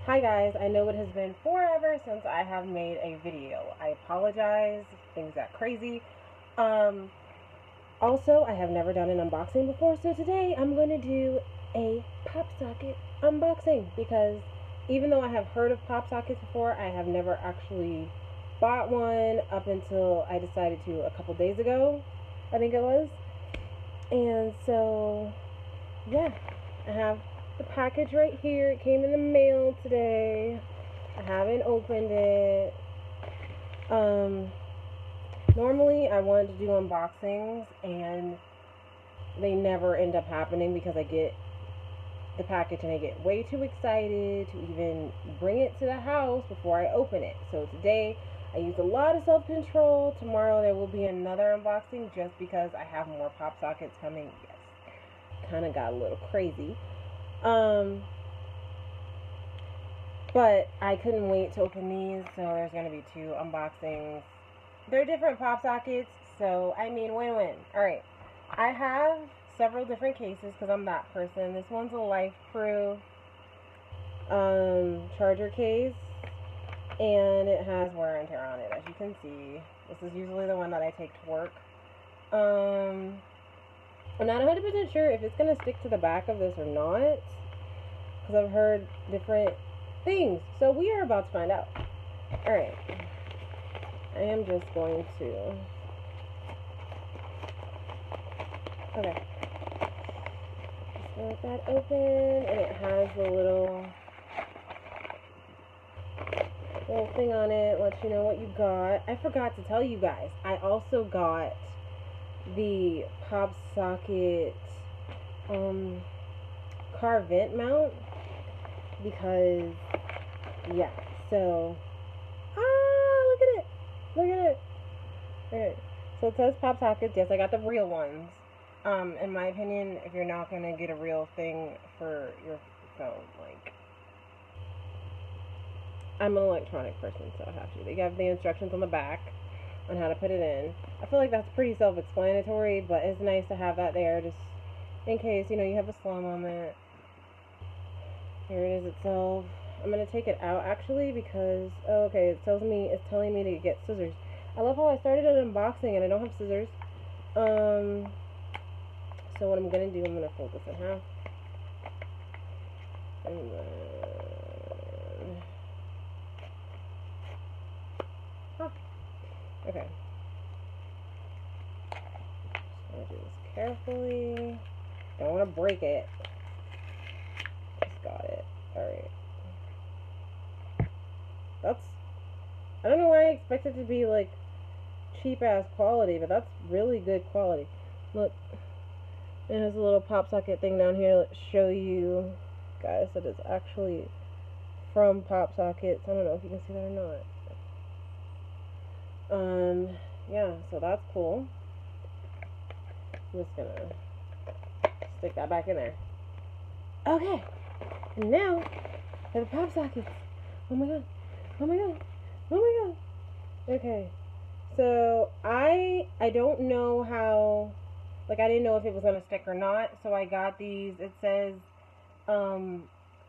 Hi guys, I know it has been forever since I have made a video. I apologize, things got crazy. Um, Also, I have never done an unboxing before, so today I'm going to do a pop socket unboxing because even though I have heard of pop sockets before, I have never actually bought one up until I decided to a couple days ago, I think it was. And so, yeah, I have the package right here. It came in the mail today. I haven't opened it. Normally I wanted to do unboxings and they never end up happening because I get the package and I get way too excited to even bring it to the house before I open it. So today I used a lot of self-control. Tomorrow there will be another unboxing just because I have more pop sockets coming. Yes, kind of got a little crazy. But I couldn't wait to open these, so there's going to be two unboxings. They're different pop sockets, so I mean win-win. Alright, I have several different cases because I'm that person. This one's a LifeProof charger case, and it has wear and tear on it, as you can see. This is usually the one that I take to work. I'm not 100% sure if it's going to stick to the back of this or not, because I've heard different things. So we are about to find out. Alright. I am just going to... Okay. Just let that open, and it has the little thing on it, lets you know what you got. I forgot to tell you guys, I also got the pop socket car vent mount because, yeah, so, look at it. Look at it. Okay. So it says pop sockets. Yes, I got the real ones. In my opinion, if you're not going to get a real thing for your phone, like, I'm an electronic person, so I have to. They have the instructions on the back on how to put it in. I feel like that's pretty self-explanatory, but it's nice to have that there just in case, you have a slow moment. Here it is itself. I'm going to take it out, actually, because, okay, it's telling me to get scissors. I love how I started an unboxing and I don't have scissors. So what I'm going to do, I'm going to fold this in half. And then... Okay. Just going to do this carefully. Don't want to break it. Just got it. Alright. I don't know why I expected it to be, like, cheap-ass quality, but that's really good quality. Look, it has a little pop socket thing down here to show you guys that it's actually from Pop Sockets. I don't know if you can see that or not. Yeah, so that's cool. I'm just gonna stick that back in there. Okay, and now for the Pop Sockets. Oh my god. Oh my god. Oh my god. Okay. So I don't know how, like, I didn't know if it was gonna stick or not, so I got these. It says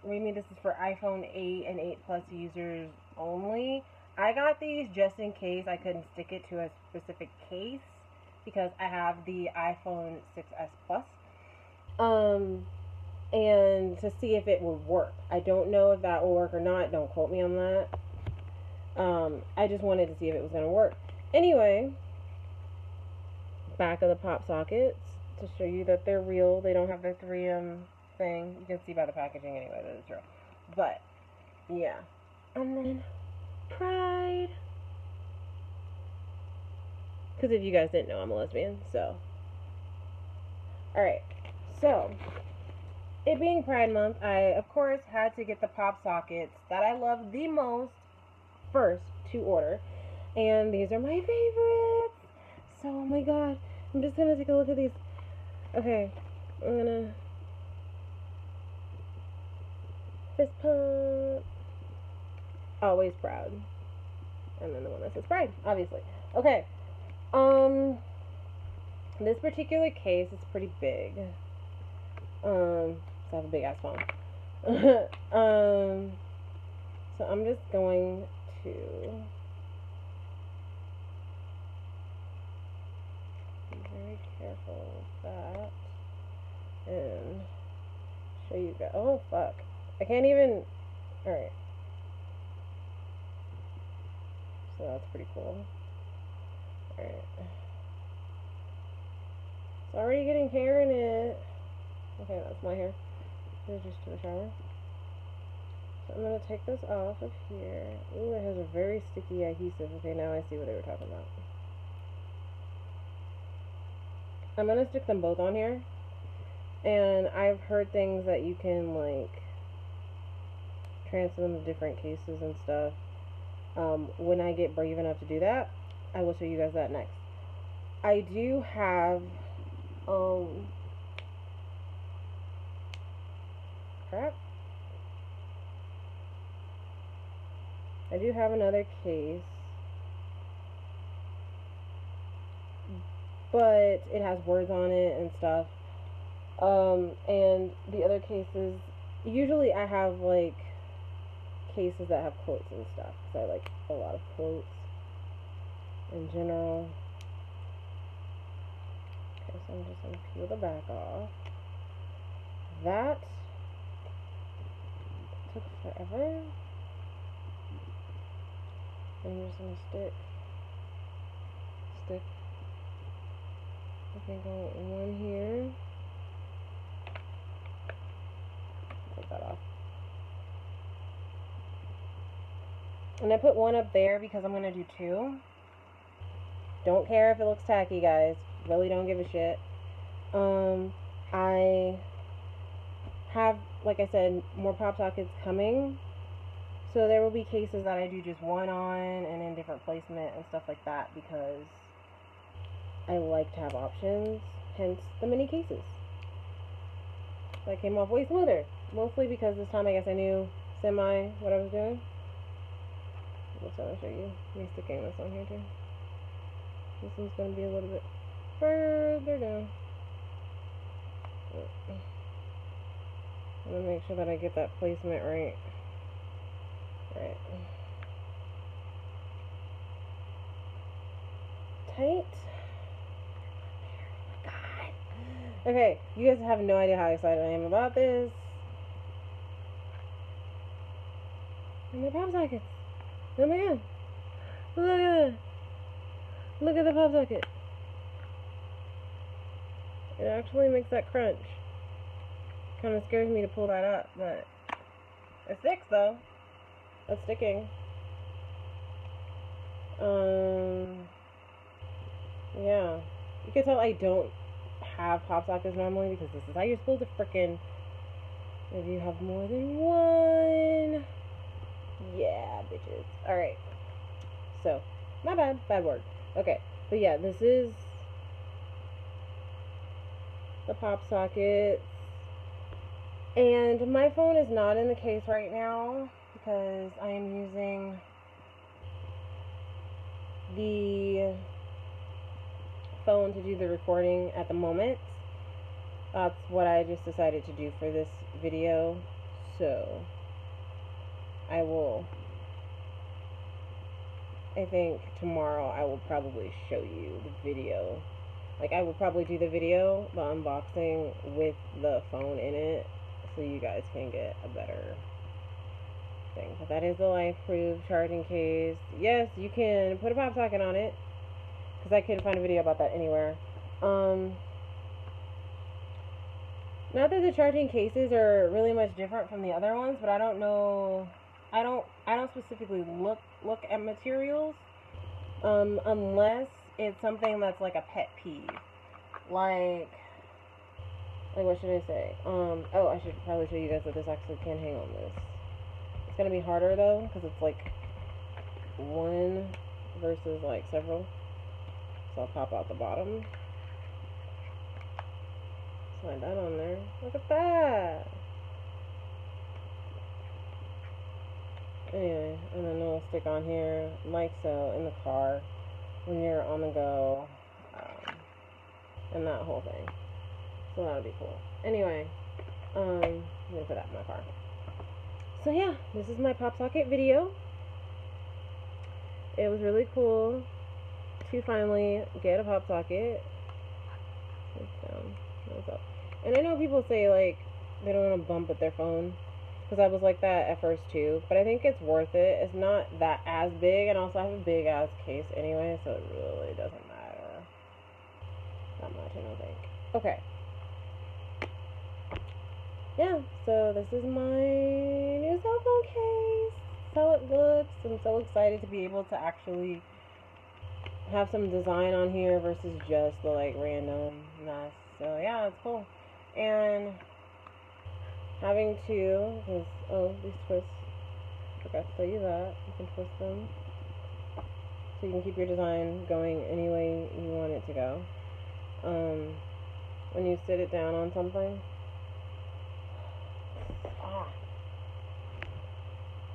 this is for iPhone 8 and 8 Plus users only. I got these just in case I couldn't stick it to a specific case because I have the iPhone 6s Plus. And to see if it would work. I don't know if that will work or not. Don't quote me on that. I just wanted to see if it was going to work. Anyway, back of the pop sockets to show you that they're real. They don't have the 3M thing. You can see by the packaging anyway that it's real. But, yeah. And then, Pride. Because if you guys didn't know, I'm a lesbian, so. Alright, so, it being Pride Month, I, of course, had to get the pop sockets that I love the most first to order. And these are my favorites. So, oh my god. I'm just going to take a look at these. Okay, I'm going to fist pump. Always proud. And then the one that says Pride, obviously. Okay. This particular case is pretty big. So I have a big ass phone. So I'm just going to be very careful with that and show you guys. Oh, fuck. I can't even. Alright. So that's pretty cool. Alright. It's already getting hair in it. Okay, that's my hair. Here's just to the shower. So I'm going to take this off of here. Ooh, it has a very sticky adhesive. Okay, now I see what they were talking about. I'm going to stick them both on here. And I've heard things that you can, like, transfer them to different cases and stuff. When I get brave enough to do that, I will show you guys that next. I do have, crap. I do have another case, but it has words on it and stuff. And the other cases, usually I have, like, cases that have quotes and stuff, because I like a lot of quotes in general. Okay, so I'm just going to peel the back off. That took forever. I'm just going to stick, I think one here. Take that off. And I put one up there because I'm going to do two. Don't care if it looks tacky, guys. Really don't give a shit. I have, like I said, more pop sockets coming. So there will be cases that I do just one on and in different placement and stuff like that because I like to have options. Hence the mini cases. That came off way smoother. Mostly because this time I guess I knew semi what I was doing. So I'll show you me sticking this on here too. This one's going to be a little bit further down. I'm going to make sure that I get that placement right. Right. Tight. Oh my god. Okay, you guys have no idea how excited I am about this. And the pop sockets. Oh my god. Look at that. Look at the pop socket. It actually makes that crunch. Kind of scares me to pull that up, but it sticks though. That's sticking. Yeah. You can tell I don't have pop sockets normally because this is how you're supposed to frickin', if you have more than one. Yeah, bitches. Alright. So, my bad. Bad word. Okay. But yeah, this is the pop sockets. And my phone is not in the case right now because I am using the phone to do the recording at the moment. That's what I just decided to do for this video. So, I think tomorrow I will probably show you the video. Like, I will probably do the video, the unboxing, with the phone in it, so you guys can get a better thing. But that is the life-proof charging case. Yes, you can put a pop socket on it, because I couldn't find a video about that anywhere. Not that the charging cases are really much different from the other ones, but I don't know. I don't specifically look at materials, unless it's something that's like a pet peeve. Like what should I say? Oh, I should probably show you guys that this actually can hang on this. It's gonna be harder though, because it's like one versus like several. So I'll pop out the bottom. Slide that on there. Look at that! Anyway, and then it'll stick on here, like so, in the car, when you're on the go, and that whole thing. So that'll be cool. Anyway, I'm gonna put that in my car. So yeah, this is my pop socket video. It was really cool to finally get a pop socket. And I know people say like they don't want to bump with their phone, because I was like that at first too, but I think it's worth it. It's not that as big, and also I have a big ass case anyway, so it really doesn't matter that much, I don't think. Okay. Yeah, so this is my new cell phone case. That's how it looks. I'm so excited to be able to actually have some design on here versus just the like random mess. So yeah, it's cool. And having to, because, oh, these twists, forgot to tell you that. You can twist them so you can keep your design going any way you want it to go. When you sit it down on something.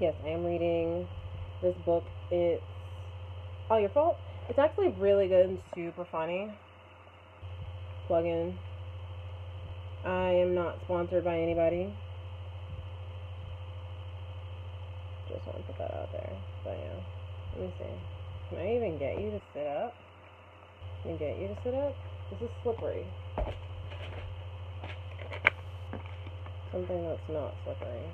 Yes, I am reading this book. It's All Your Fault. It's actually really good and super funny. Plug in. I am not sponsored by anybody. Just want to put that out there. But yeah, let me see. Can I even get you to sit up? Can I get you to sit up? This is slippery. Something that's not slippery.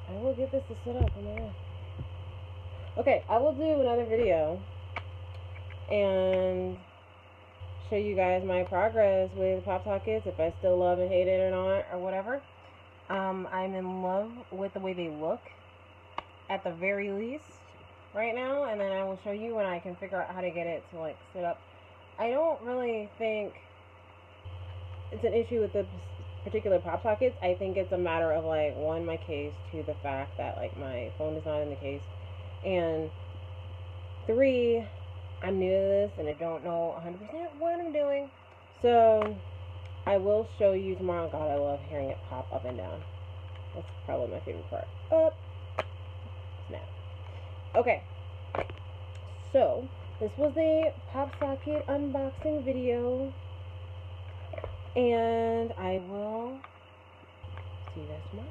I will get this to sit up. Oh my god. Okay, I will do another video and show you guys my progress with Pop Sockets, if I still love and hate it or not, or whatever. I'm in love with the way they look, at the very least, right now, and then I will show you when I can figure out how to get it to, like, sit up. I don't really think it's an issue with the particular Pop Sockets. I think it's a matter of, like, one, my case, two, the fact that, like, my phone is not in the case, and three, I'm new to this and I don't know 100% what I'm doing. So I will show you tomorrow. God, I love hearing it pop up and down. That's probably my favorite part. Up, snap. Okay, so this was a Pop Socket unboxing video, and I will see you guys tomorrow.